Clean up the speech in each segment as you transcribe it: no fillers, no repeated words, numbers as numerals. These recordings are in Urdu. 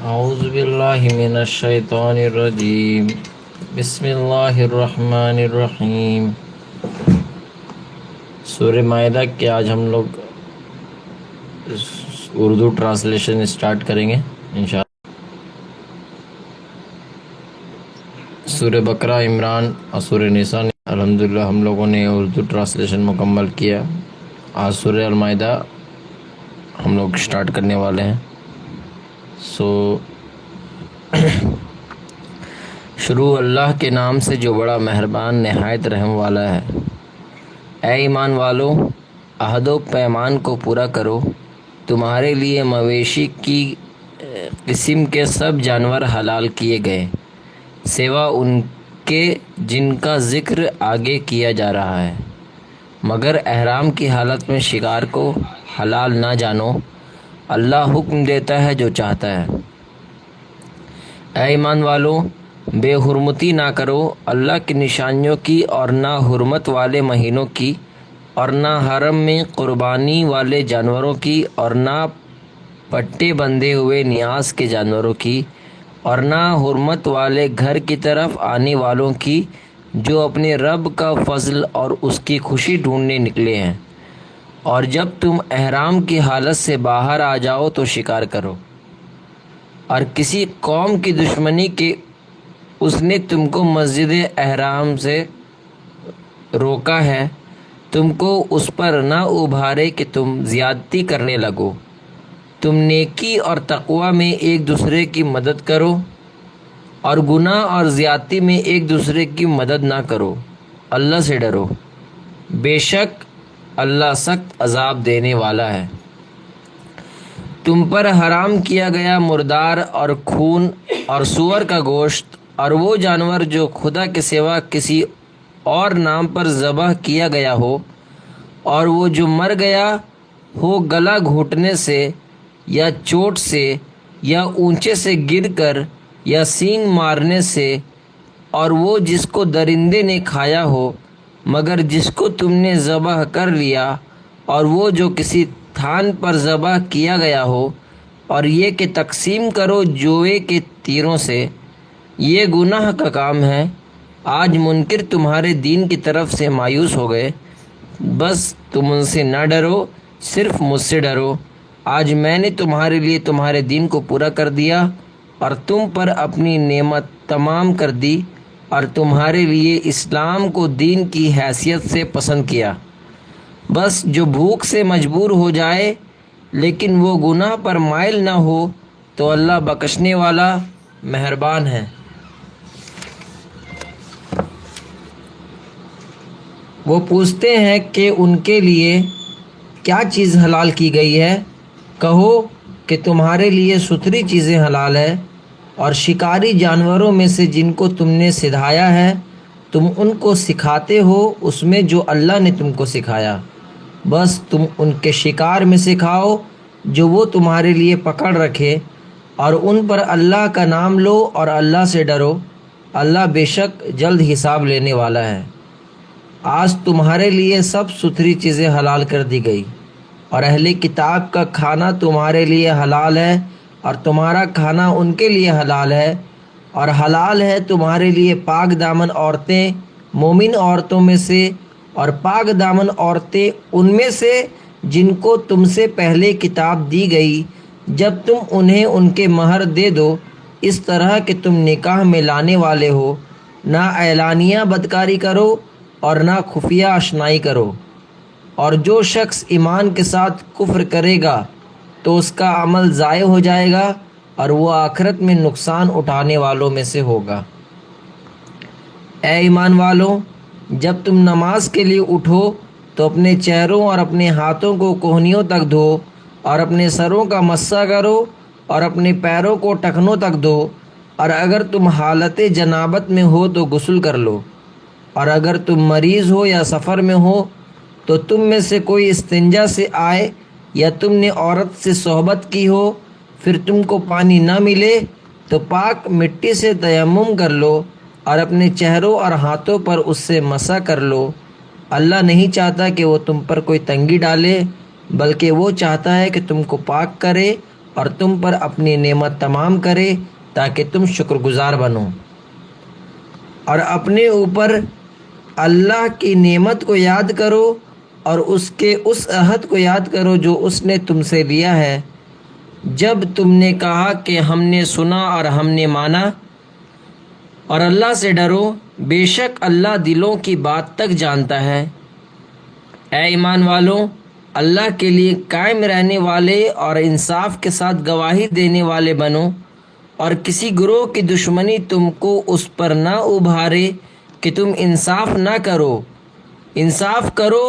اعوذ باللہ من الشیطان الرجیم بسم اللہ الرحمن الرحیم۔ سورہ مائدہ کے آج ہم لوگ اردو ٹرانسلیشن اسٹارٹ کریں گے انشاءاللہ۔ سورہ بقرہ، عمران اور سورہ نساء الحمدللہ ہم لوگوں نے اردو ٹرانسلیشن مکمل کیا۔ آج سورہ المائدہ ہم لوگ اسٹارٹ کرنے والے ہیں۔ شروع اللہ کے نام سے جو بڑا مہربان نہایت رحم والا ہے۔ اے ایمان والو، عہد و پیمان کو پورا کرو۔ تمہارے لیے مویشی کی قسم کے سب جانور حلال کیے گئے، سوا ان کے جن کا ذکر آگے کیا جا رہا ہے، مگر احرام کی حالت میں شکار کو حلال نہ جانو۔ اللہ حکم دیتا ہے جو چاہتا ہے۔ اے ایمان والو، بے حرمتی نہ کرو اللہ کی نشانیوں کی، اور نہ حرمت والے مہینوں کی، اور نہ حرم میں قربانی والے جانوروں کی، اور نہ پٹے بندھے ہوئے نیاز کے جانوروں کی، اور نہ حرمت والے گھر کی طرف آنے والوں کی جو اپنے رب کا فضل اور اس کی خوشی ڈھونڈنے نکلے ہیں۔ اور جب تم احرام کی حالت سے باہر آ جاؤ تو شکار کرو، اور کسی قوم کی دشمنی کے اس نے تم کو مسجد احرام سے روکا ہے، تم کو اس پر نہ ابھارے کہ تم زیادتی کرنے لگو۔ تم نیکی اور تقوی میں ایک دوسرے کی مدد کرو، اور گناہ اور زیادتی میں ایک دوسرے کی مدد نہ کرو۔ اللہ سے ڈرو، بے شک اللہ سخت عذاب دینے والا ہے۔ تم پر حرام کیا گیا مردار اور خون اور سور کا گوشت، اور وہ جانور جو خدا کے سوا کسی اور نام پر ذبح کیا گیا ہو، اور وہ جو مر گیا ہو گلا گھونٹنے سے یا چوٹ سے یا اونچے سے گر کر یا سینگ مارنے سے، اور وہ جس کو درندے نے کھایا ہو مگر جس کو تم نے ذبح کر لیا، اور وہ جو کسی تھان پر ذبح کیا گیا ہو، اور یہ کہ تقسیم کرو جوئے کے تیروں سے، یہ گناہ کا کام ہے۔ آج منکر تمہارے دین کی طرف سے مایوس ہو گئے، بس تم ان سے نہ ڈرو، صرف مجھ سے ڈرو۔ آج میں نے تمہارے لیے تمہارے دین کو پورا کر دیا، اور تم پر اپنی نعمت تمام کر دی، اور تمہارے لیے اسلام کو دین کی حیثیت سے پسند کیا۔ بس جو بھوک سے مجبور ہو جائے لیکن وہ گناہ پر مائل نہ ہو تو اللہ بخشنے والا مہربان ہے۔ وہ پوچھتے ہیں کہ ان کے لیے کیا چیز حلال کی گئی ہے؟ کہو کہ تمہارے لیے ستھری چیزیں حلال ہے، اور شکاری جانوروں میں سے جن کو تم نے سدھایا ہے تم ان کو سکھاتے ہو اس میں جو اللہ نے تم کو سکھایا۔ بس تم ان کے شکار میں سے کھاؤ جو وہ تمہارے لیے پکڑ رکھے، اور ان پر اللہ کا نام لو اور اللہ سے ڈرو۔ اللہ بے شک جلد حساب لینے والا ہے۔ آج تمہارے لیے سب ستھری چیزیں حلال کر دی گئی، اور اہل کتاب کا کھانا تمہارے لیے حلال ہے، اور تمہارا کھانا ان کے لیے حلال ہے، اور حلال ہے تمہارے لیے پاک دامن عورتیں مومن عورتوں میں سے، اور پاک دامن عورتیں ان میں سے جن کو تم سے پہلے کتاب دی گئی، جب تم انہیں ان کے مہر دے دو، اس طرح کہ تم نکاح میں لانے والے ہو۔ نہ اعلانیہ بدکاری کرو اور نہ خفیہ اشنائی کرو۔ اور جو شخص ایمان کے ساتھ کفر کرے گا تو اس کا عمل ضائع ہو جائے گا، اور وہ آخرت میں نقصان اٹھانے والوں میں سے ہوگا۔ اے ایمان والو، جب تم نماز کے لیے اٹھو تو اپنے چہروں اور اپنے ہاتھوں کو کہنیوں تک دھو، اور اپنے سروں کا مسح کرو، اور اپنے پیروں کو ٹخنوں تک دھو، اور اگر تم حالت جنابت میں ہو تو غسل کر لو، اور اگر تم مریض ہو یا سفر میں ہو تو تم میں سے کوئی استنجا سے آئے، یا تم نے عورت سے صحبت کی ہو پھر تم کو پانی نہ ملے تو پاک مٹی سے تیمم کر لو، اور اپنے چہروں اور ہاتھوں پر اس سے مسح کر لو۔ اللہ نہیں چاہتا کہ وہ تم پر کوئی تنگی ڈالے، بلکہ وہ چاہتا ہے کہ تم کو پاک کرے اور تم پر اپنی نعمت تمام کرے تاکہ تم شکر گزار بنو، اور اپنے اوپر اللہ کی نعمت کو یاد کرو اور اس کے اس عہد کو یاد کرو جو اس نے تم سے لیا ہے جب تم نے کہا کہ ہم نے سنا اور ہم نے مانا۔ اور اللہ سے ڈرو، بے شک اللہ دلوں کی بات تک جانتا ہے۔ اے ایمان والو، اللہ کے لیے قائم رہنے والے اور انصاف کے ساتھ گواہی دینے والے بنو، اور کسی گروہ کی دشمنی تم کو اس پر نہ ابھارے کہ تم انصاف نہ کرو۔ انصاف کرو،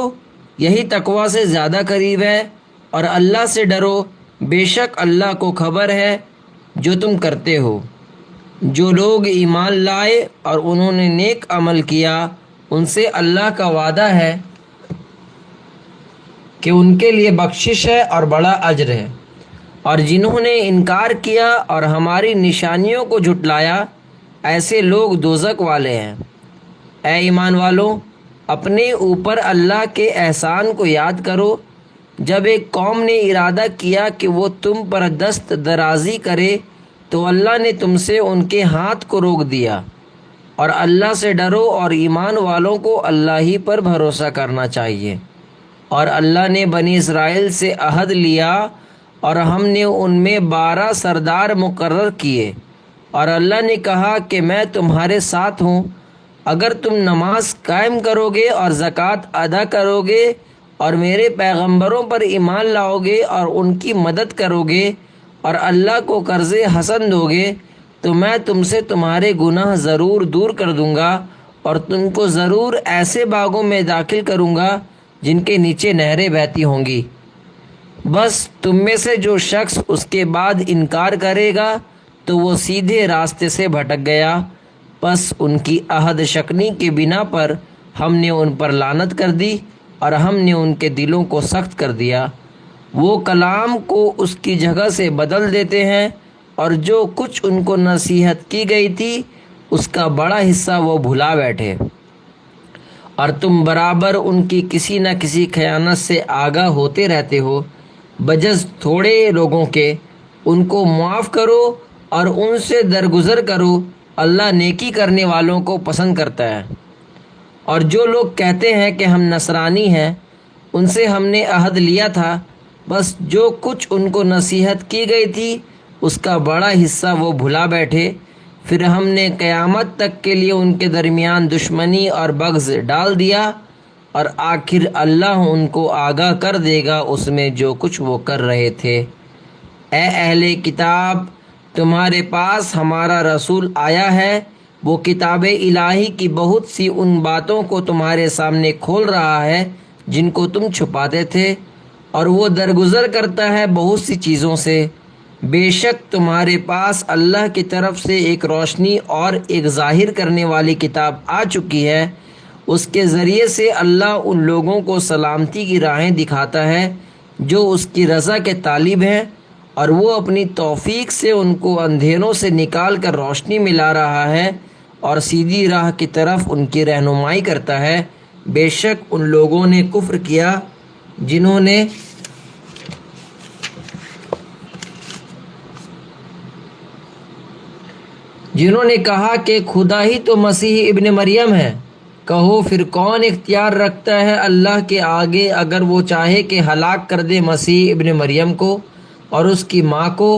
یہی تقویٰ سے زیادہ قریب ہے، اور اللہ سے ڈرو، بے شک اللہ کو خبر ہے جو تم کرتے ہو۔ جو لوگ ایمان لائے اور انہوں نے نیک عمل کیا، ان سے اللہ کا وعدہ ہے کہ ان کے لیے بخشش ہے اور بڑا اجر ہے، اور جنہوں نے انکار کیا اور ہماری نشانیوں کو جھٹلایا، ایسے لوگ دوزخ والے ہیں۔ اے ایمان والو، اپنے اوپر اللہ کے احسان کو یاد کرو جب ایک قوم نے ارادہ کیا کہ وہ تم پر دست درازی کرے تو اللہ نے تم سے ان کے ہاتھ کو روک دیا۔ اور اللہ سے ڈرو اور ایمان والوں کو اللہ ہی پر بھروسہ کرنا چاہیے۔ اور اللہ نے بنی اسرائیل سے عہد لیا اور ہم نے ان میں 12 سردار مقرر کیے، اور اللہ نے کہا کہ میں تمہارے ساتھ ہوں اگر تم نماز قائم کرو گے اور زکوٰۃ ادا کرو گے اور میرے پیغمبروں پر ایمان لاؤ گے اور ان کی مدد کرو گے اور اللہ کو قرض حسن دو گے تو میں تم سے تمہارے گناہ ضرور دور کر دوں گا اور تم کو ضرور ایسے باغوں میں داخل کروں گا جن کے نیچے نہریں بہتی ہوں گی۔ بس تم میں سے جو شخص اس کے بعد انکار کرے گا تو وہ سیدھے راستے سے بھٹک گیا، پس ان کی عہد شکنی کی بنا پر ہم نے ان پر لعنت کر دی اور ہم نے ان کے دلوں کو سخت کر دیا۔ وہ کلام کو اس کی جگہ سے بدل دیتے ہیں، اور جو کچھ ان کو نصیحت کی گئی تھی اس کا بڑا حصہ وہ بھلا بیٹھے۔ اور تم برابر ان کی کسی نہ کسی خیانت سے آگاہ ہوتے رہتے ہو، بجز تھوڑے لوگوں کے۔ ان کو معاف کرو اور ان سے درگزر کرو، اللہ نیکی کرنے والوں کو پسند کرتا ہے۔ اور جو لوگ کہتے ہیں کہ ہم نصرانی ہیں، ان سے ہم نے عہد لیا تھا، بس جو کچھ ان کو نصیحت کی گئی تھی اس کا بڑا حصہ وہ بھلا بیٹھے۔ پھر ہم نے قیامت تک کے لیے ان کے درمیان دشمنی اور بغض ڈال دیا، اور آخر اللہ ان کو آگاہ کر دے گا اس میں جو کچھ وہ کر رہے تھے۔ اے اہل کتاب، تمہارے پاس ہمارا رسول آیا ہے، وہ کتاب الہی کی بہت سی ان باتوں کو تمہارے سامنے کھول رہا ہے جن کو تم چھپاتے تھے، اور وہ درگزر کرتا ہے بہت سی چیزوں سے۔ بے شک تمہارے پاس اللہ کی طرف سے ایک روشنی اور ایک ظاہر کرنے والی کتاب آ چکی ہے، اس کے ذریعے سے اللہ ان لوگوں کو سلامتی کی راہیں دکھاتا ہے جو اس کی رضا کے طالب ہیں، اور وہ اپنی توفیق سے ان کو اندھیروں سے نکال کر روشنی میں لا رہا ہے اور سیدھی راہ کی طرف ان کی رہنمائی کرتا ہے۔ بے شک ان لوگوں نے کفر کیا جنہوں نے کہا کہ خدا ہی تو مسیح ابن مریم ہے۔ کہو پھر کون اختیار رکھتا ہے اللہ کے آگے اگر وہ چاہے کہ ہلاک کر دے مسیح ابن مریم کو اور اس کی ماں کو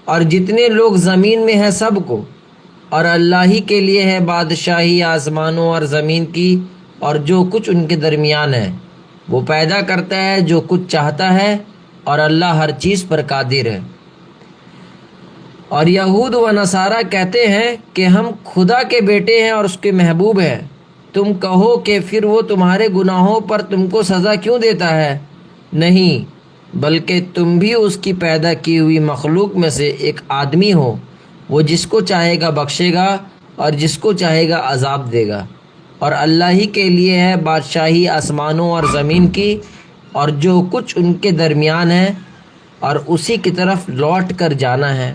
اور جتنے لوگ زمین میں ہیں سب کو؟ اور اللہ ہی کے لیے ہے بادشاہی آسمانوں اور زمین کی اور جو کچھ ان کے درمیان ہے۔ وہ پیدا کرتا ہے جو کچھ چاہتا ہے، اور اللہ ہر چیز پر قادر ہے۔ اور یہود و نصارہ کہتے ہیں کہ ہم خدا کے بیٹے ہیں اور اس کے محبوب ہیں۔ تم کہو کہ پھر وہ تمہارے گناہوں پر تم کو سزا کیوں دیتا ہے؟ نہیں، بلکہ تم بھی اس کی پیدا کی ہوئی مخلوق میں سے ایک آدمی ہو۔ وہ جس کو چاہے گا بخشے گا اور جس کو چاہے گا عذاب دے گا، اور اللہ ہی کے لیے ہے بادشاہی آسمانوں اور زمین کی اور جو کچھ ان کے درمیان ہے، اور اسی کی طرف لوٹ کر جانا ہے۔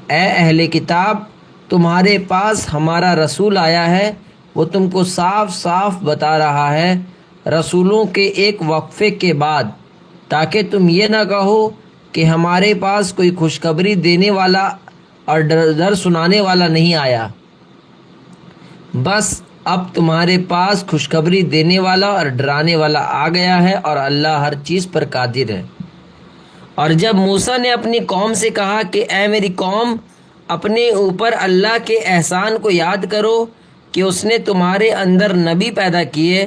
اے اہل کتاب، تمہارے پاس ہمارا رسول آیا ہے، وہ تم کو صاف صاف بتا رہا ہے رسولوں کے ایک وقفے کے بعد، تاکہ تم یہ نہ کہو کہ ہمارے پاس کوئی خوشخبری دینے والا اور ڈر سنانے والا نہیں آیا، بس اب تمہارے پاس خوشخبری دینے والا اور ڈرانے والا آ گیا ہے، اور اللہ ہر چیز پر قادر ہے۔ اور جب موسیٰ نے اپنی قوم سے کہا کہ اے میری قوم، اپنے اوپر اللہ کے احسان کو یاد کرو کہ اس نے تمہارے اندر نبی پیدا کیے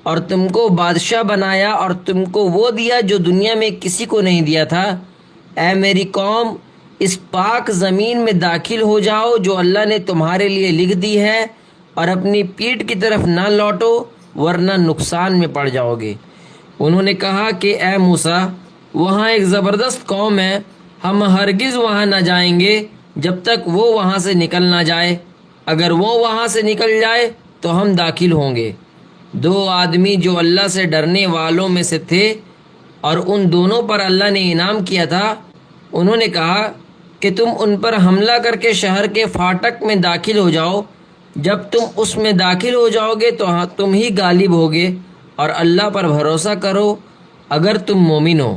اور تم کو بادشاہ بنایا اور تم کو وہ دیا جو دنیا میں کسی کو نہیں دیا تھا، اے میری قوم، اس پاک زمین میں داخل ہو جاؤ جو اللہ نے تمہارے لیے لکھ دی ہے، اور اپنی پیٹھ کی طرف نہ لوٹو ورنہ نقصان میں پڑ جاؤ گے۔ انہوں نے کہا کہ اے موسیٰ، وہاں ایک زبردست قوم ہے، ہم ہرگز وہاں نہ جائیں گے جب تک وہ وہاں سے نکل نہ جائے، اگر وہ وہاں سے نکل جائے تو ہم داخل ہوں گے۔ دو آدمی جو اللہ سے ڈرنے والوں میں سے تھے اور ان دونوں پر اللہ نے انعام کیا تھا، انہوں نے کہا کہ تم ان پر حملہ کر کے شہر کے فاٹک میں داخل ہو جاؤ، جب تم اس میں داخل ہو جاؤ گے تو تم ہی غالب ہوگے، اور اللہ پر بھروسہ کرو اگر تم مومن ہو۔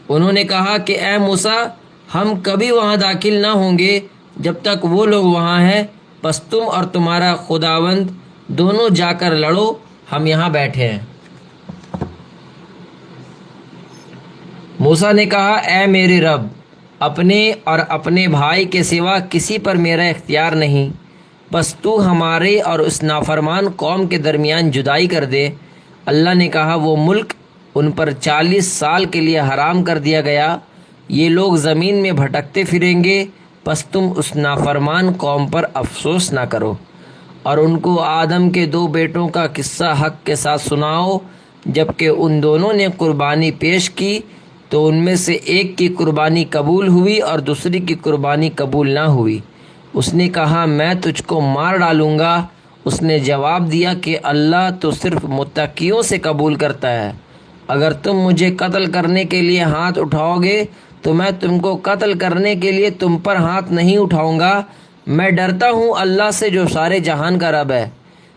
انہوں نے کہا کہ اے موسیٰ، ہم کبھی وہاں داخل نہ ہوں گے جب تک وہ لوگ وہاں ہیں، بس تم اور تمہارا خداوند دونوں جا کر لڑو، ہم یہاں بیٹھے ہیں۔ موسیٰ نے کہا اے میرے رب، اپنے اور اپنے بھائی کے سوا کسی پر میرا اختیار نہیں، بس تو ہمارے اور اس نافرمان قوم کے درمیان جدائی کر دے۔ اللہ نے کہا وہ ملک ان پر 40 سال کے لیے حرام کر دیا گیا، یہ لوگ زمین میں بھٹکتے پھریں گے، پس تم اس نافرمان قوم پر افسوس نہ کرو، اور ان کو آدم کے 2 بیٹوں کا قصہ حق کے ساتھ سناؤ۔ جب کہ ان دونوں نے قربانی پیش کی تو ان میں سے ایک کی قربانی قبول ہوئی اور دوسری کی قربانی قبول نہ ہوئی۔ اس نے کہا میں تجھ کو مار ڈالوں گا۔ اس نے جواب دیا کہ اللہ تو صرف متقیوں سے قبول کرتا ہے، اگر تم مجھے قتل کرنے کے لیے ہاتھ اٹھاؤ گے تو میں تم کو قتل کرنے کے لیے تم پر ہاتھ نہیں اٹھاؤں گا۔ میں ڈرتا ہوں اللہ سے جو سارے جہان کا رب ہے،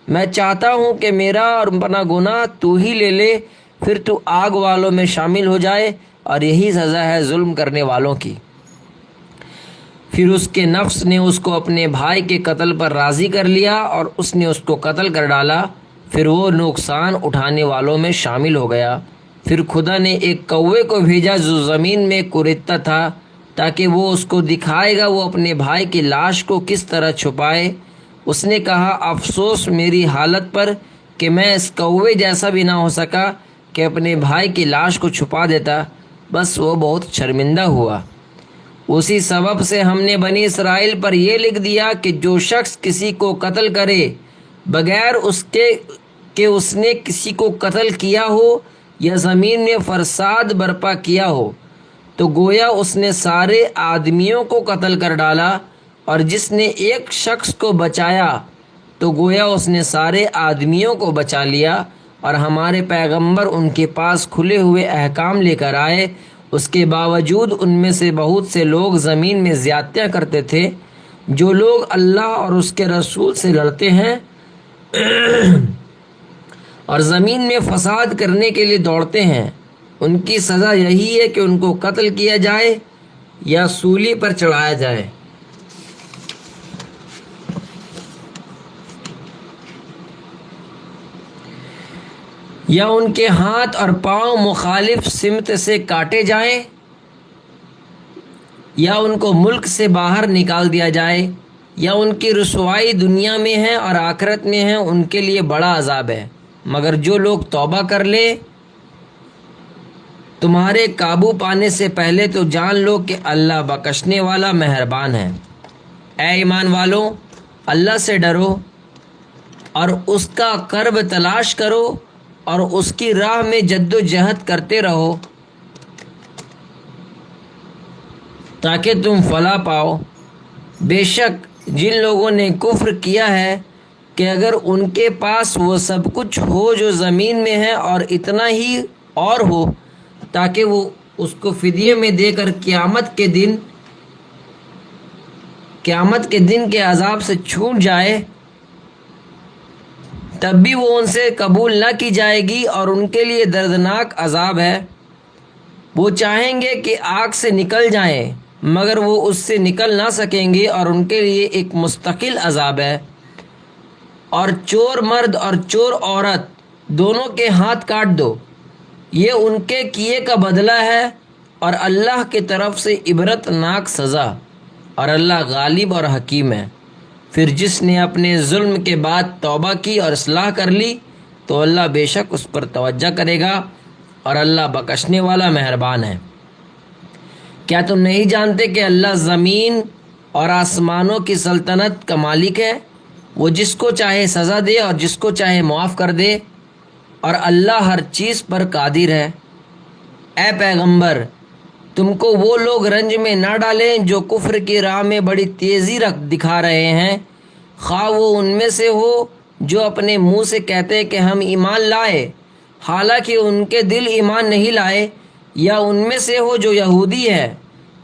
میں چاہتا ہوں کہ میرا اور اپنا گناہ تو ہی لے لے، پھر تو آگ والوں میں شامل ہو جائے، اور یہی سزا ہے ظلم کرنے والوں کی۔ پھر اس کے نفس نے اس کو اپنے بھائی کے قتل پر راضی کر لیا اور اس نے اس کو قتل کر ڈالا، پھر وہ نقصان اٹھانے والوں میں شامل ہو گیا۔ پھر خدا نے ایک کوے کو بھیجا جو زمین میں کریدتا تھا، تاکہ وہ اس کو دکھائے گا وہ اپنے بھائی کی لاش کو کس طرح چھپائے۔ اس نے کہا افسوس میری حالت پر کہ میں اس کوے جیسا بھی نہ ہو سکا کہ اپنے بھائی کی لاش کو چھپا دیتا، بس وہ بہت شرمندہ ہوا۔ اسی سبب سے ہم نے بنی اسرائیل پر یہ لکھ دیا کہ جو شخص کسی کو قتل کرے بغیر اس کے کہ اس نے کسی کو قتل کیا ہو یا زمین میں فساد برپا کیا ہو، تو گویا اس نے سارے آدمیوں کو قتل کر ڈالا، اور جس نے ایک شخص کو بچایا تو گویا اس نے سارے آدمیوں کو بچا لیا۔ اور ہمارے پیغمبر ان کے پاس کھلے ہوئے احکام لے کر آئے، اس کے باوجود ان میں سے بہت سے لوگ زمین میں زیادتیاں کرتے تھے۔ جو لوگ اللہ اور اس کے رسول سے لڑتے ہیں اور زمین میں فساد کرنے کے لیے دوڑتے ہیں، ان کی سزا یہی ہے کہ ان کو قتل کیا جائے یا سولی پر چڑھایا جائے۔ یا ان کے ہاتھ اور پاؤں مخالف سمت سے کاٹے جائیں، یا ان کو ملک سے باہر نکال دیا جائے، یا ان کی رسوائی دنیا میں ہے اور آخرت میں ہے، ان کے لیے بڑا عذاب ہے۔ مگر جو لوگ توبہ کر لے تمہارے قابو پانے سے پہلے تو جان لو کہ اللہ بخشنے والا مہربان ہے۔ اے ایمان والو، اللہ سے ڈرو اور اس کا قرب تلاش کرو اور اس کی راہ میں جد و جہد کرتے رہو تاکہ تم فلاح پاؤ۔ بے شک جن لوگوں نے کفر کیا ہے کہ اگر ان کے پاس وہ سب کچھ ہو جو زمین میں ہے اور اتنا ہی اور ہو تاکہ وہ اس کو فدیے میں دے کر قیامت کے دن کے عذاب سے چھوٹ جائے، تب بھی وہ ان سے قبول نہ کی جائے گی اور ان کے لیے دردناک عذاب ہے۔ وہ چاہیں گے کہ آگ سے نکل جائیں مگر وہ اس سے نکل نہ سکیں گے، اور ان کے لیے ایک مستقل عذاب ہے۔ اور چور مرد اور چور عورت دونوں کے ہاتھ کاٹ دو، یہ ان کے کیے کا بدلہ ہے، اور اللہ کی طرف سے عبرت ناک سزا، اور اللہ غالب اور حکیم ہے۔ پھر جس نے اپنے ظلم کے بعد توبہ کی اور اصلاح کر لی تو اللہ بے شک اس پر توجہ کرے گا، اور اللہ بخشنے والا مہربان ہے۔ کیا تم نہیں جانتے کہ اللہ زمین اور آسمانوں کی سلطنت کا مالک ہے؟ وہ جس کو چاہے سزا دے اور جس کو چاہے معاف کر دے، اور اللہ ہر چیز پر قادر ہے۔ اے پیغمبر، تم کو وہ لوگ رنج میں نہ ڈالیں جو کفر کی راہ میں بڑی تیزی دکھا رہے ہیں، خواہ وہ ان میں سے ہو جو اپنے منہ سے کہتے ہیں کہ ہم ایمان لائے حالانکہ ان کے دل ایمان نہیں لائے، یا ان میں سے ہو جو یہودی ہے۔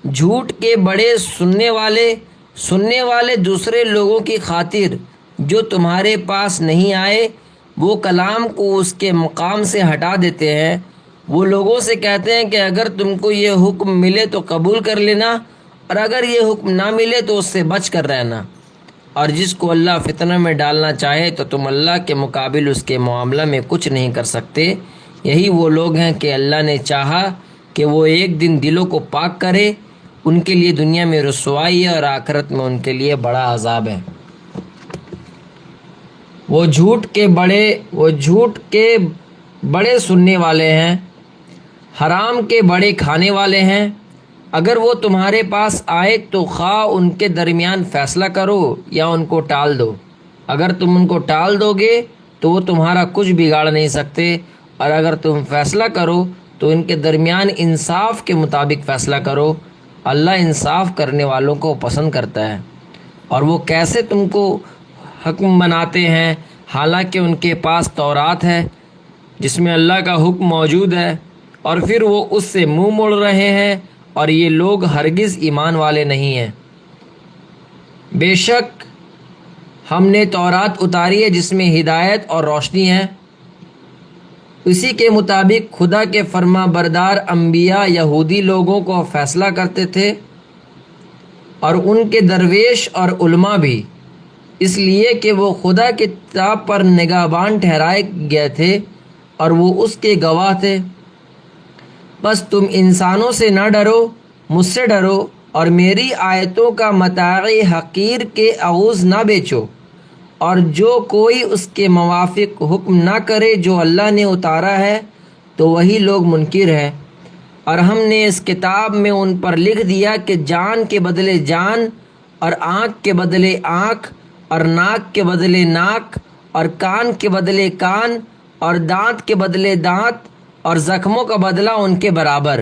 جھوٹ کے بڑے سننے والے دوسرے لوگوں کی خاطر جو تمہارے پاس نہیں آئے، وہ کلام کو اس کے مقام سے ہٹا دیتے ہیں۔ وہ لوگوں سے کہتے ہیں کہ اگر تم کو یہ حکم ملے تو قبول کر لینا، اور اگر یہ حکم نہ ملے تو اس سے بچ کر رہنا۔ اور جس کو اللہ فتنہ میں ڈالنا چاہے تو تم اللہ کے مقابل اس کے معاملہ میں کچھ نہیں کر سکتے۔ یہی وہ لوگ ہیں کہ اللہ نے چاہا کہ وہ ایک دن دلوں کو پاک کرے، ان کے لیے دنیا میں رسوائی ہے اور آخرت میں ان کے لیے بڑا عذاب ہے۔ وہ جھوٹ کے بڑے سننے والے ہیں، حرام کے بڑے کھانے والے ہیں۔ اگر وہ تمہارے پاس آئے تو خواہ ان کے درمیان فیصلہ کرو یا ان کو ٹال دو۔ اگر تم ان کو ٹال دو گے تو وہ تمہارا کچھ بگاڑ نہیں سکتے، اور اگر تم فیصلہ کرو تو ان کے درمیان انصاف کے مطابق فیصلہ کرو۔ اللہ انصاف کرنے والوں کو پسند کرتا ہے۔ اور وہ کیسے تم کو حکم بناتے ہیں حالانکہ ان کے پاس تورات ہے جس میں اللہ کا حکم موجود ہے، اور پھر وہ اس سے منہ موڑ رہے ہیں، اور یہ لوگ ہرگز ایمان والے نہیں ہیں۔ بے شک ہم نے تورات اتاری ہے جس میں ہدایت اور روشنی ہے، اسی کے مطابق خدا کے فرما بردار انبیاء یہودی لوگوں کو فیصلہ کرتے تھے، اور ان کے درویش اور علماء بھی، اس لیے کہ وہ خدا کی کتاب پر نگہبان ٹھہرائے گئے تھے اور وہ اس کے گواہ تھے۔ بس تم انسانوں سے نہ ڈرو، مجھ سے ڈرو، اور میری آیتوں کا متاع حقیر کے عوض نہ بیچو، اور جو کوئی اس کے موافق حکم نہ کرے جو اللہ نے اتارا ہے تو وہی لوگ منکر ہیں۔ اور ہم نے اس کتاب میں ان پر لکھ دیا کہ جان کے بدلے جان، اور آنکھ کے بدلے آنکھ، اور ناک کے بدلے ناک، اور کان کے بدلے کان، اور دانت کے بدلے دانت، اور زخموں کا بدلہ ان کے برابر۔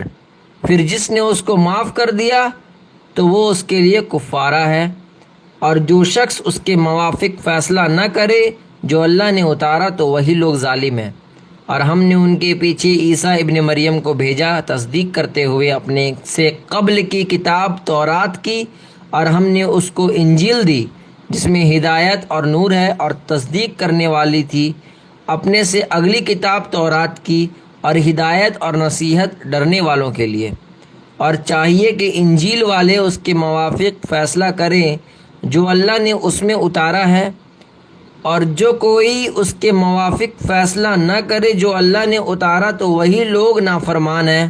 پھر جس نے اس کو معاف کر دیا تو وہ اس کے لیے کفارہ ہے، اور جو شخص اس کے موافق فیصلہ نہ کرے جو اللہ نے اتارا تو وہی لوگ ظالم ہیں۔ اور ہم نے ان کے پیچھے عیسیٰ ابن مریم کو بھیجا تصدیق کرتے ہوئے اپنے سے قبل کی کتاب تورات کی، اور ہم نے اس کو انجیل دی جس میں ہدایت اور نور ہے، اور تصدیق کرنے والی تھی اپنے سے اگلی کتاب تورات کی، اور ہدایت اور نصیحت ڈرنے والوں کے لیے۔ اور چاہیے کہ انجیل والے اس کے موافق فیصلہ کریں جو اللہ نے اس میں اتارا ہے، اور جو کوئی اس کے موافق فیصلہ نہ کرے جو اللہ نے اتارا تو وہی لوگ نافرمان ہیں۔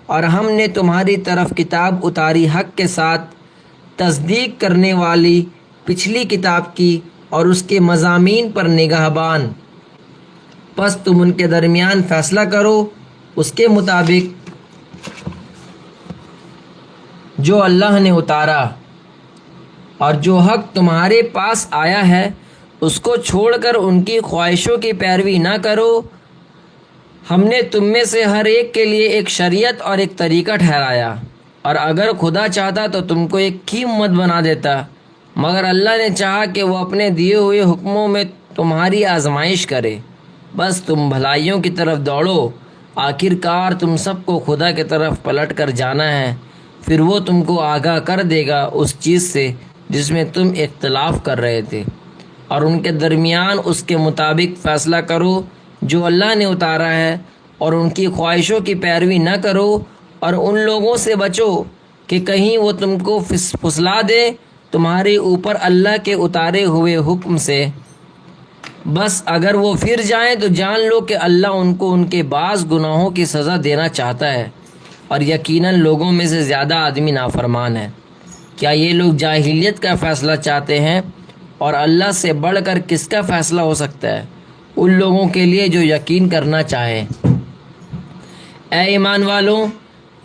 اور ہم نے تمہاری طرف کتاب اتاری حق کے ساتھ، تصدیق کرنے والی پچھلی کتاب کی، اور اس کے مضامین پر نگہبان۔ پس تم ان کے درمیان فیصلہ کرو اس کے مطابق جو اللہ نے اتارا، اور جو حق تمہارے پاس آیا ہے اس کو چھوڑ کر ان کی خواہشوں کی پیروی نہ کرو۔ ہم نے تم میں سے ہر ایک کے لیے ایک شریعت اور ایک طریقہ ٹھہرایا، اور اگر خدا چاہتا تو تم کو ایک ہی امت بنا دیتا، مگر اللہ نے چاہا کہ وہ اپنے دیے ہوئے حکموں میں تمہاری آزمائش کرے۔ بس تم بھلائیوں کی طرف دوڑو، آخر کار تم سب کو خدا کی طرف پلٹ کر جانا ہے، پھر وہ تم کو آگاہ کر دے گا اس چیز سے جس میں تم اختلاف کر رہے تھے، اور ان کے درمیان اس کے مطابق فیصلہ کرو جو اللہ نے اتارا ہے، اور ان کی خواہشوں کی پیروی نہ کرو، اور ان لوگوں سے بچو کہ کہیں وہ تم کو پھسلا دے تمہارے اوپر اللہ کے اتارے ہوئے حکم سے۔ بس اگر وہ پھر جائیں تو جان لو کہ اللہ ان کو ان کے بعض گناہوں کی سزا دینا چاہتا ہے، اور یقیناً لوگوں میں سے زیادہ آدمی نافرمان ہے۔ کیا یہ لوگ جاہلیت کا فیصلہ چاہتے ہیں؟ اور اللہ سے بڑھ کر کس کا فیصلہ ہو سکتا ہے ان لوگوں کے لیے جو یقین کرنا چاہیں۔ اے ایمان والوں،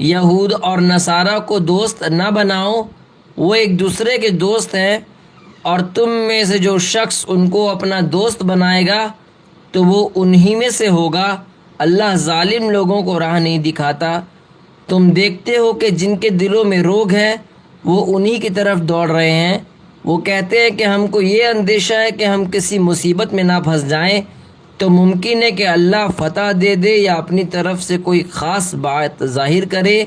یہود اور نصارہ کو دوست نہ بناؤ، وہ ایک دوسرے کے دوست ہیں، اور تم میں سے جو شخص ان کو اپنا دوست بنائے گا تو وہ انہی میں سے ہوگا۔ اللہ ظالم لوگوں کو راہ نہیں دکھاتا۔ تم دیکھتے ہو کہ جن کے دلوں میں روگ ہے وہ انہی کی طرف دوڑ رہے ہیں۔ وہ کہتے ہیں کہ ہم کو یہ اندیشہ ہے کہ ہم کسی مصیبت میں نہ پھنس جائیں، تو ممکن ہے کہ اللہ فتح دے دے یا اپنی طرف سے کوئی خاص بات ظاہر کرے،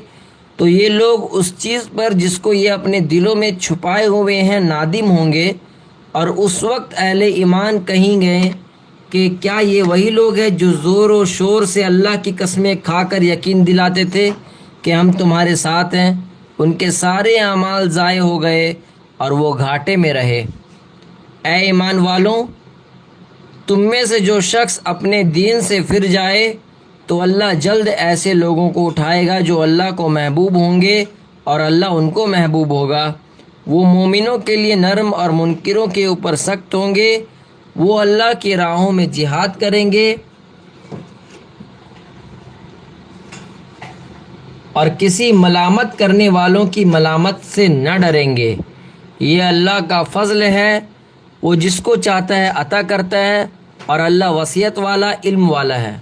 تو یہ لوگ اس چیز پر جس کو یہ اپنے دلوں میں چھپائے ہوئے ہیں نادم ہوں گے، اور اس وقت اہل ایمان کہیں گے کہ کیا یہ وہی لوگ ہیں جو زور و شور سے اللہ کی قسمیں کھا کر یقین دلاتے تھے کہ ہم تمہارے ساتھ ہیں؟ ان کے سارے اعمال ضائع ہو گئے اور وہ گھاٹے میں رہے۔ اے ایمان والوں، تم میں سے جو شخص اپنے دین سے پھر جائے تو اللہ جلد ایسے لوگوں کو اٹھائے گا جو اللہ کو محبوب ہوں گے اور اللہ ان کو محبوب ہوگا۔ وہ مومنوں کے لیے نرم اور منکروں کے اوپر سخت ہوں گے۔ وہ اللہ کی راہوں میں جہاد کریں گے اور کسی ملامت کرنے والوں کی ملامت سے نہ ڈریں گے۔ یہ اللہ کا فضل ہے، وہ جس کو چاہتا ہے عطا کرتا ہے، اور اللہ وسعت والا علم والا ہے۔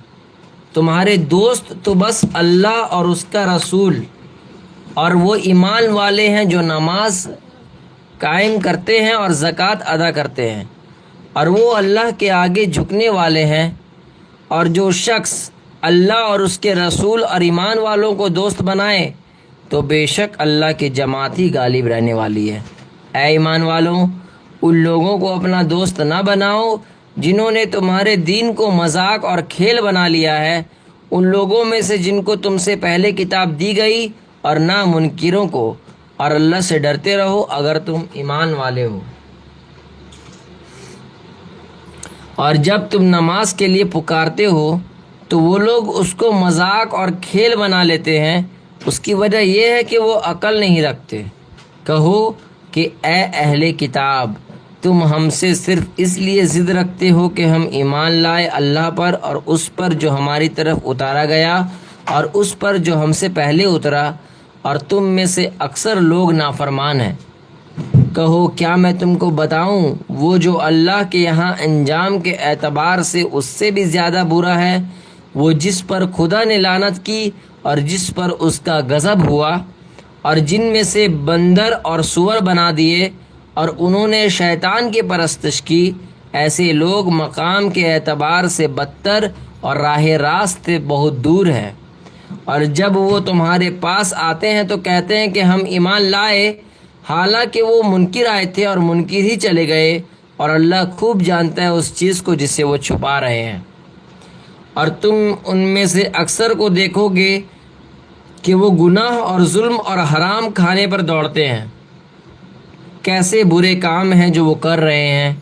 تمہارے دوست تو بس اللہ اور اس کا رسول اور وہ ایمان والے ہیں جو نماز قائم کرتے ہیں اور زکوٰۃ ادا کرتے ہیں، اور وہ اللہ کے آگے جھکنے والے ہیں۔ اور جو شخص اللہ اور اس کے رسول اور ایمان والوں کو دوست بنائے تو بے شک اللہ کی جماعت ہی غالب رہنے والی ہے۔ اے ایمان والوں، ان لوگوں کو اپنا دوست نہ بناؤ جنہوں نے تمہارے دین کو مذاق اور کھیل بنا لیا ہے، ان لوگوں میں سے جن کو تم سے پہلے کتاب دی گئی، اور نہ منکروں کو، اور اللہ سے ڈرتے رہو اگر تم ایمان والے ہو۔ اور جب تم نماز کے لیے پکارتے ہو تو وہ لوگ اس کو مذاق اور کھیل بنا لیتے ہیں، اس کی وجہ یہ ہے کہ وہ عقل نہیں رکھتے۔ کہو کہ اے اہل کتاب، تم ہم سے صرف اس لیے ضد رکھتے ہو کہ ہم ایمان لائے اللہ پر اور اس پر جو ہماری طرف اتارا گیا اور اس پر جو ہم سے پہلے اترا، اور تم میں سے اکثر لوگ نافرمان ہیں۔ کہو کیا میں تم کو بتاؤں وہ جو اللہ کے یہاں انجام کے اعتبار سے اس سے بھی زیادہ برا ہے، وہ جس پر خدا نے لعنت کی اور جس پر اس کا غضب ہوا، اور جن میں سے بندر اور سور بنا دیے اور انہوں نے شیطان کی پرستش کی۔ ایسے لوگ مقام کے اعتبار سے بدتر اور راہ راست سے بہت دور ہیں۔ اور جب وہ تمہارے پاس آتے ہیں تو کہتے ہیں کہ ہم ایمان لائے، حالانکہ وہ منکر آئے تھے اور منکر ہی چلے گئے، اور اللہ خوب جانتا ہے اس چیز کو جسے وہ چھپا رہے ہیں۔ اور تم ان میں سے اکثر کو دیکھو گے کہ وہ گناہ اور ظلم اور حرام کھانے پر دوڑتے ہیں۔ کیسے برے کام ہیں جو وہ کر رہے ہیں۔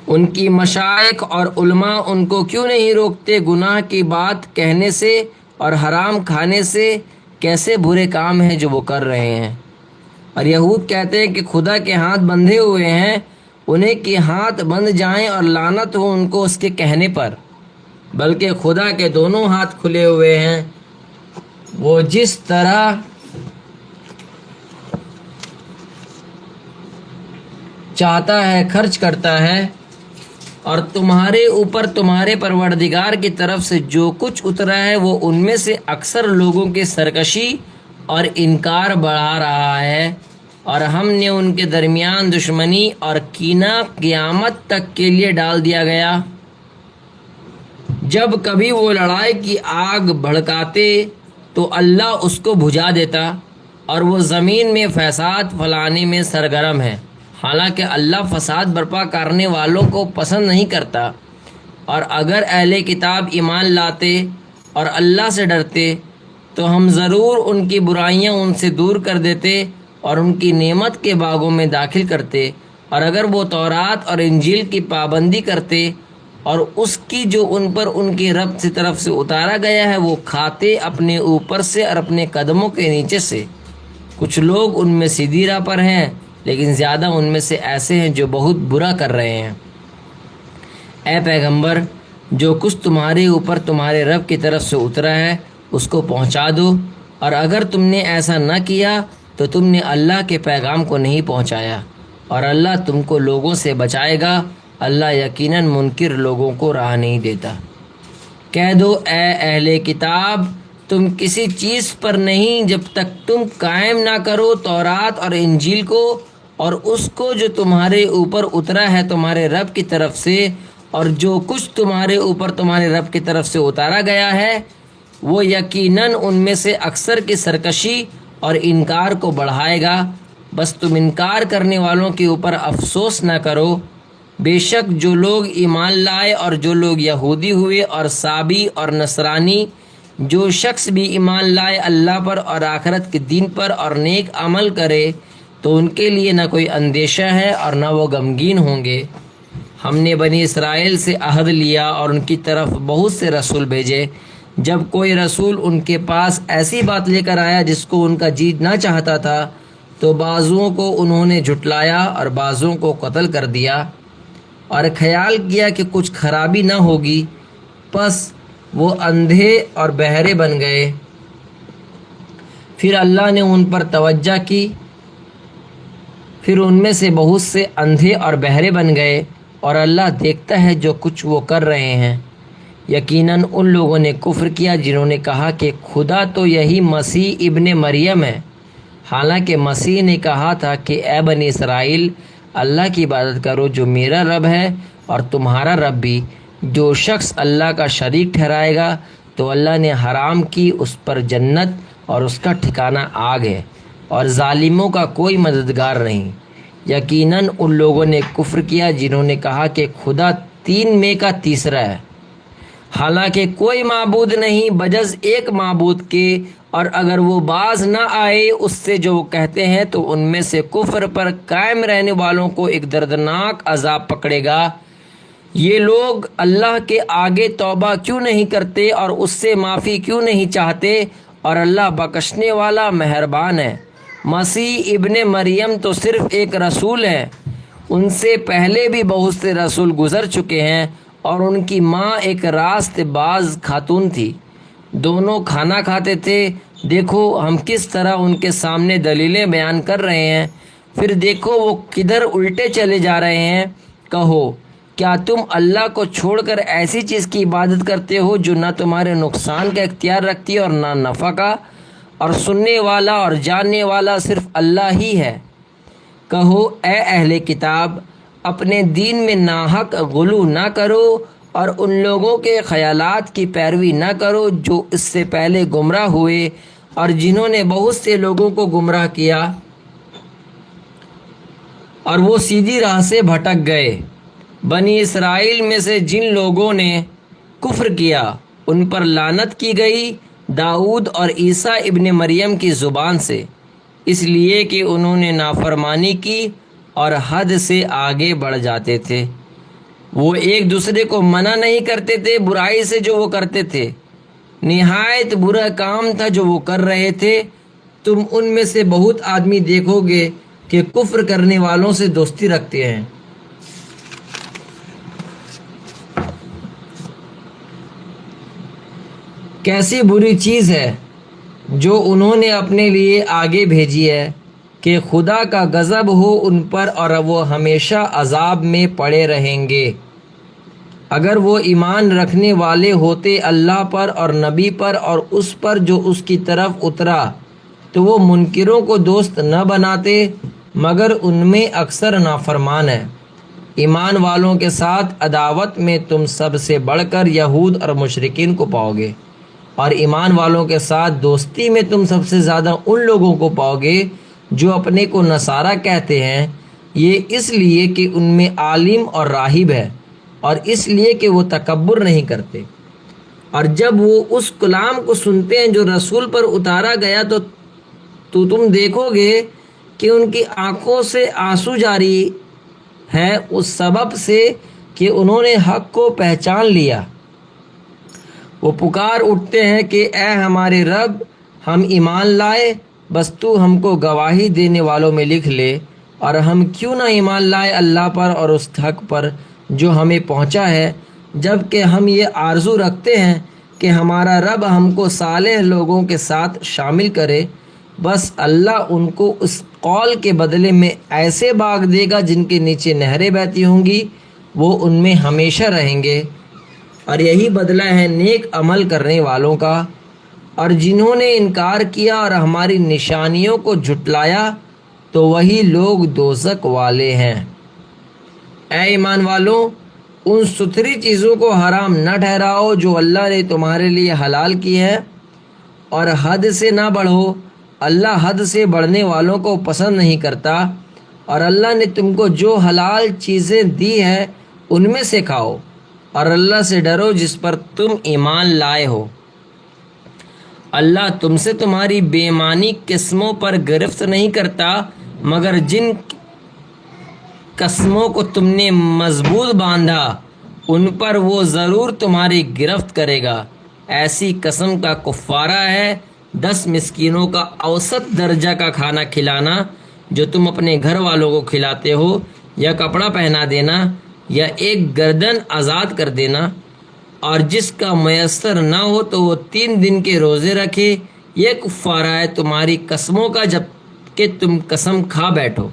ان کی مشائخ اور علماء ان کو کیوں نہیں روکتے گناہ کی بات کہنے سے اور حرام کھانے سے؟ کیسے برے کام ہیں جو وہ کر رہے ہیں۔ اور یہود کہتے ہیں کہ خدا کے ہاتھ بندھے ہوئے ہیں، انہیں کہ ہاتھ بندھ جائیں اور لعنت ہو ان کو اس کے کہنے پر، بلکہ خدا کے دونوں ہاتھ کھلے ہوئے ہیں، وہ جس طرح چاہتا ہے خرچ کرتا ہے۔ اور تمہارے اوپر تمہارے پروردگار کی طرف سے جو کچھ اترا ہے وہ ان میں سے اکثر لوگوں کی سرکشی اور انکار بڑھا رہا ہے، اور ہم نے ان کے درمیان دشمنی اور کینہ قیامت تک کے لیے ڈال دیا گیا۔ جب کبھی وہ لڑائی کی آگ بھڑکاتے تو اللہ اس کو بجھا دیتا، اور وہ زمین میں فساد پھیلانے میں سرگرم ہے، حالانکہ اللہ فساد برپا کرنے والوں کو پسند نہیں کرتا۔ اور اگر اہل کتاب ایمان لاتے اور اللہ سے ڈرتے تو ہم ضرور ان کی برائیاں ان سے دور کر دیتے اور ان کی نعمت کے باغوں میں داخل کرتے، اور اگر وہ تورات اور انجیل کی پابندی کرتے اور اس کی جو ان پر ان کے رب کی طرف سے اتارا گیا ہے وہ کھاتے اپنے اوپر سے اور اپنے قدموں کے نیچے سے۔ کچھ لوگ ان میں سیدھی راہ پر ہیں، لیکن زیادہ ان میں سے ایسے ہیں جو بہت برا کر رہے ہیں۔ اے پیغمبر، جو کچھ تمہارے اوپر تمہارے رب کی طرف سے اترا ہے اس کو پہنچا دو، اور اگر تم نے ایسا نہ کیا تو تم نے اللہ کے پیغام کو نہیں پہنچایا، اور اللہ تم کو لوگوں سے بچائے گا۔ اللہ یقیناً منکر لوگوں کو راہ نہیں دیتا۔ کہہ دو اے اہل کتاب، تم کسی چیز پر نہیں جب تک تم قائم نہ کرو تورات اور انجیل کو اور اس کو جو تمہارے اوپر اترا ہے تمہارے رب کی طرف سے، اور جو کچھ تمہارے اوپر تمہارے رب کی طرف سے اتارا گیا ہے وہ یقیناً ان میں سے اکثر کی سرکشی اور انکار کو بڑھائے گا۔ بس تم انکار کرنے والوں کے اوپر افسوس نہ کرو۔ بے شک جو لوگ ایمان لائے اور جو لوگ یہودی ہوئے اور سابی اور نصرانی، جو شخص بھی ایمان لائے اللہ پر اور آخرت کے دین پر اور نیک عمل کرے تو ان کے لیے نہ کوئی اندیشہ ہے اور نہ وہ غمگین ہوں گے۔ ہم نے بنی اسرائیل سے عہد لیا اور ان کی طرف بہت سے رسول بھیجے۔ جب کوئی رسول ان کے پاس ایسی بات لے کر آیا جس کو ان کا جی نہ چاہتا تھا تو بعضوں کو انہوں نے جھٹلایا اور بعضوں کو قتل کر دیا، اور خیال کیا کہ کچھ خرابی نہ ہوگی، پس وہ اندھے اور بہرے بن گئے۔ پھر اللہ نے ان پر توجہ کی، پھر ان میں سے بہت سے اندھے اور بہرے بن گئے، اور اللہ دیکھتا ہے جو کچھ وہ کر رہے ہیں۔ یقیناً ان لوگوں نے کفر کیا جنہوں نے کہا کہ خدا تو یہی مسیح ابن مریم ہے، حالانکہ مسیح نے کہا تھا کہ اے بنی اسرائیل، اللہ کی عبادت کرو جو میرا رب ہے اور تمہارا رب بھی۔ جو شخص اللہ کا شریک ٹھہرائے گا تو اللہ نے حرام کی اس پر جنت اور اس کا ٹھکانہ آگ ہے، اور ظالموں کا کوئی مددگار نہیں۔ یقیناً ان لوگوں نے کفر کیا جنہوں نے کہا کہ خدا تین میں کا تیسرا ہے، حالانکہ کوئی معبود نہیں بجز ایک معبود کے، اور اگر وہ باز نہ آئے اس سے جو وہ کہتے ہیں تو ان میں سے کفر پر قائم رہنے والوں کو ایک دردناک عذاب پکڑے گا۔ یہ لوگ اللہ کے آگے توبہ کیوں نہیں کرتے اور اس سے معافی کیوں نہیں چاہتے، اور اللہ بخشنے والا مہربان ہے۔ مسیح ابن مریم تو صرف ایک رسول ہے، ان سے پہلے بھی بہت سے رسول گزر چکے ہیں، اور ان کی ماں ایک راست باز خاتون تھی، دونوں کھانا کھاتے تھے۔ دیکھو ہم کس طرح ان کے سامنے دلیلیں بیان کر رہے ہیں، پھر دیکھو وہ کدھر الٹے چلے جا رہے ہیں۔ کہو کیا تم اللہ کو چھوڑ کر ایسی چیز کی عبادت کرتے ہو جو نہ تمہارے نقصان کا اختیار رکھتی اور نہ نفع کا، اور سننے والا اور جاننے والا صرف اللہ ہی ہے۔ کہو اے اہل کتاب، اپنے دین میں ناحق غلو نہ کرو اور ان لوگوں کے خیالات کی پیروی نہ کرو جو اس سے پہلے گمراہ ہوئے اور جنہوں نے بہت سے لوگوں کو گمراہ کیا اور وہ سیدھی راہ سے بھٹک گئے۔ بنی اسرائیل میں سے جن لوگوں نے کفر کیا ان پر لعنت کی گئی داؤد اور عیسیٰ ابن مریم کی زبان سے، اس لیے کہ انہوں نے نافرمانی کی اور حد سے آگے بڑھ جاتے تھے۔ وہ ایک دوسرے کو منع نہیں کرتے تھے برائی سے جو وہ کرتے تھے، نہایت برا کام تھا جو وہ کر رہے تھے۔ تم ان میں سے بہت آدمی دیکھو گے کہ کفر کرنے والوں سے دوستی رکھتے ہیں۔ کیسی بری چیز ہے جو انہوں نے اپنے لیے آگے بھیجی ہے کہ خدا کا غضب ہو ان پر اور وہ ہمیشہ عذاب میں پڑے رہیں گے۔ اگر وہ ایمان رکھنے والے ہوتے اللہ پر اور نبی پر اور اس پر جو اس کی طرف اترا تو وہ منکروں کو دوست نہ بناتے، مگر ان میں اکثر نافرمان ہیں۔ ایمان والوں کے ساتھ عداوت میں تم سب سے بڑھ کر یہود اور مشرکین کو پاؤ گے، اور ایمان والوں کے ساتھ دوستی میں تم سب سے زیادہ ان لوگوں کو پاؤ گے جو اپنے کو نصارہ کہتے ہیں، یہ اس لیے کہ ان میں عالم اور راہب ہے اور اس لیے کہ وہ تکبر نہیں کرتے۔ اور جب وہ اس کلام کو سنتے ہیں جو رسول پر اتارا گیا تو تم دیکھو گے کہ ان کی آنکھوں سے آنسو جاری ہے اس سبب سے کہ انہوں نے حق کو پہچان لیا۔ وہ پکار اٹھتے ہیں کہ اے ہمارے رب، ہم ایمان لائے، بس تو ہم کو گواہی دینے والوں میں لکھ لے۔ اور ہم کیوں نہ ایمان لائے اللہ پر اور اس حق پر جو ہمیں پہنچا ہے، جب کہ ہم یہ آرزو رکھتے ہیں کہ ہمارا رب ہم کو صالح لوگوں کے ساتھ شامل کرے۔ بس اللہ ان کو اس قول کے بدلے میں ایسے باغ دے گا جن کے نیچے نہریں بہتی ہوں گی، وہ ان میں ہمیشہ رہیں گے، اور یہی بدلہ ہے نیک عمل کرنے والوں کا۔ اور جنہوں نے انکار کیا اور ہماری نشانیوں کو جھٹلایا تو وہی لوگ دوزخ والے ہیں۔ اے ایمان والوں، ان ستھری چیزوں کو حرام نہ ٹھہراؤ جو اللہ نے تمہارے لیے حلال کی ہے، اور حد سے نہ بڑھو، اللہ حد سے بڑھنے والوں کو پسند نہیں کرتا۔ اور اللہ نے تم کو جو حلال چیزیں دی ہیں ان میں سے کھاؤ، اور اللہ سے ڈرو جس پر تم ایمان لائے ہو۔ اللہ تم سے تمہاری بے ایمانی قسموں پر گرفت نہیں کرتا، مگر جن قسموں کو تم نے مضبوط باندھا ان پر وہ ضرور تمہاری گرفت کرے گا۔ ایسی قسم کا کفارہ ہے 10 مسکینوں کا اوسط درجہ کا کھانا کھلانا جو تم اپنے گھر والوں کو کھلاتے ہو، یا کپڑا پہنا دینا، یا ایک گردن آزاد کر دینا۔ اور جس کا میسر نہ ہو تو وہ 3 دن کے روزے رکھے۔ یہ کفارہ ہے تمہاری قسموں کا جب کہ تم قسم کھا بیٹھو،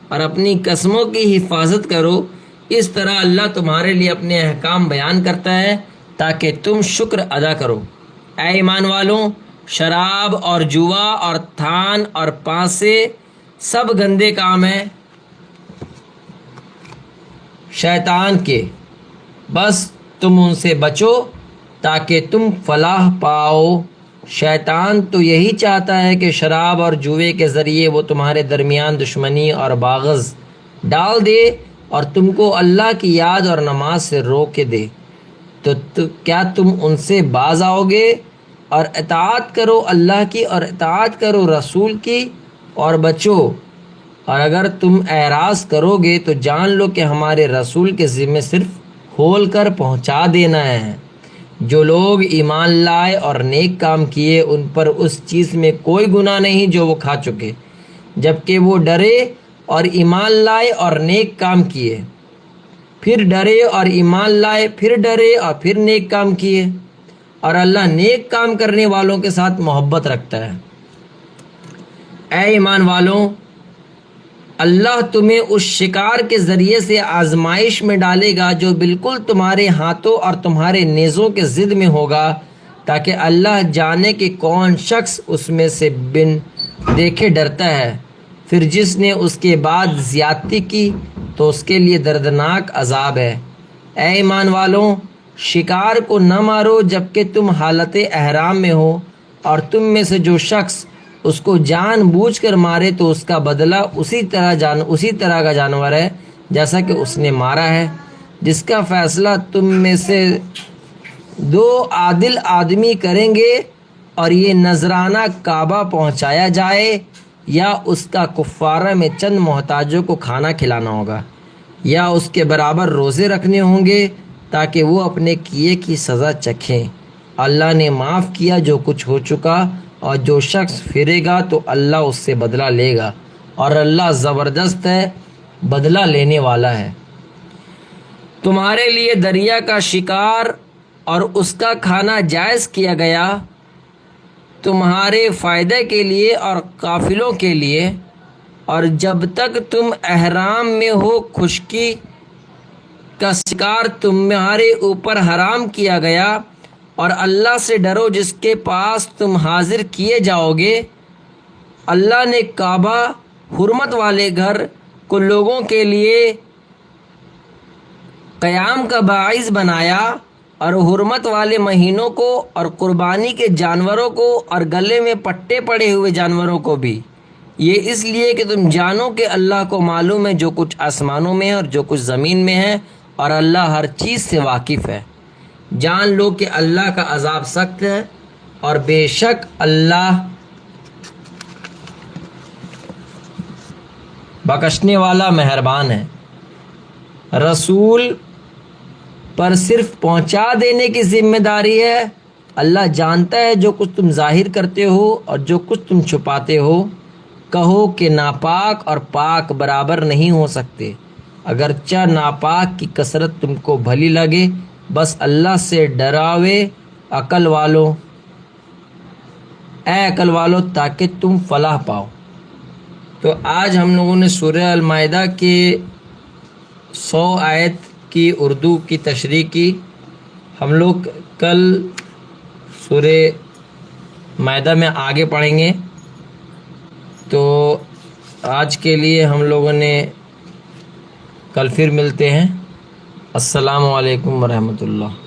اور اپنی قسموں کی حفاظت کرو۔ اس طرح اللہ تمہارے لیے اپنے احکام بیان کرتا ہے تاکہ تم شکر ادا کرو۔ اے ایمان والوں، شراب اور جوا اور تھان اور پانسے سب گندے کام ہیں شیطان کے، بس تم ان سے بچو تاکہ تم فلاح پاؤ۔ شیطان تو یہی چاہتا ہے کہ شراب اور جوے کے ذریعے وہ تمہارے درمیان دشمنی اور باغض ڈال دے اور تم کو اللہ کی یاد اور نماز سے روک دے۔ تو کیا تم ان سے باز آؤ گے؟ اور اطاعت کرو اللہ کی اور اطاعت کرو رسول کی اور بچو۔ اور اگر تم اعراض کرو گے تو جان لو کہ ہمارے رسول کے ذمے صرف کھول کر پہنچا دینا ہے۔ جو لوگ ایمان لائے اور نیک کام کیے ان پر اس چیز میں کوئی گناہ نہیں جو وہ کھا چکے، جبکہ وہ ڈرے اور ایمان لائے اور نیک کام کیے، پھر ڈرے اور ایمان لائے، پھر ڈرے اور پھر نیک کام کیے، اور اللہ نیک کام کرنے والوں کے ساتھ محبت رکھتا ہے۔ اے ایمان والوں، اللہ تمہیں اس شکار کے ذریعے سے آزمائش میں ڈالے گا جو بالکل تمہارے ہاتھوں اور تمہارے نیزوں کے ضد میں ہوگا، تاکہ اللہ جانے کہ کون شخص اس میں سے بن دیکھے ڈرتا ہے۔ پھر جس نے اس کے بعد زیادتی کی تو اس کے لیے دردناک عذاب ہے۔ اے ایمان والوں، شکار کو نہ مارو جبکہ تم حالت احرام میں ہو، اور تم میں سے جو شخص اس کو جان بوجھ کر مارے تو اس کا بدلہ اسی طرح کا جانور ہے جیسا کہ اس نے مارا ہے۔ جس کا فیصلہ تم میں سے 2 عادل آدمی کریں گے، اور یہ نذرانہ کعبہ پہنچایا جائے، یا اس کا کفارہ میں چند محتاجوں کو کھانا کھلانا ہوگا، یا اس کے برابر روزے رکھنے ہوں گے تاکہ وہ اپنے کیے کی سزا چکھیں۔ اللہ نے معاف کیا جو کچھ ہو چکا، اور جو شخص پھرے گا تو اللہ اس سے بدلہ لے گا، اور اللہ زبردست ہے، بدلہ لینے والا ہے۔ تمہارے لیے دریا کا شکار اور اس کا کھانا جائز کیا گیا، تمہارے فائدے کے لیے اور قافلوں کے لیے، اور جب تک تم احرام میں ہو خشکی کا شکار تمہارے اوپر حرام کیا گیا۔ اور اللہ سے ڈرو جس کے پاس تم حاضر کیے جاؤ گے۔ اللہ نے کعبہ حرمت والے گھر کو لوگوں کے لیے قیام کا باعث بنایا، اور حرمت والے مہینوں کو اور قربانی کے جانوروں کو اور گلے میں پٹے پڑے ہوئے جانوروں کو بھی، یہ اس لیے کہ تم جانو کہ اللہ کو معلوم ہے جو کچھ آسمانوں میں ہے اور جو کچھ زمین میں ہے، اور اللہ ہر چیز سے واقف ہے۔ جان لو کہ اللہ کا عذاب سخت ہے اور بے شک اللہ بخشنے والا مہربان ہے۔ رسول پر صرف پہنچا دینے کی ذمہ داری ہے۔ اللہ جانتا ہے جو کچھ تم ظاہر کرتے ہو اور جو کچھ تم چھپاتے ہو۔ کہو کہ ناپاک اور پاک برابر نہیں ہو سکتے، اگرچہ ناپاک کی کثرت تم کو بھلی لگے۔ بس اللہ سے ڈراوے عقل والو، اے عقل والو، تاکہ تم فلاح پاؤ۔ تو آج ہم لوگوں نے سورہ المائدہ کے 100 آیت کی اردو کی تشریح کی۔ ہم لوگ کل سورہ مائدہ میں آگے پڑھیں گے۔ تو آج کے لیے ہم لوگوں نے کل پھر ملتے ہیں۔ السلام علیکم ورحمۃ اللہ۔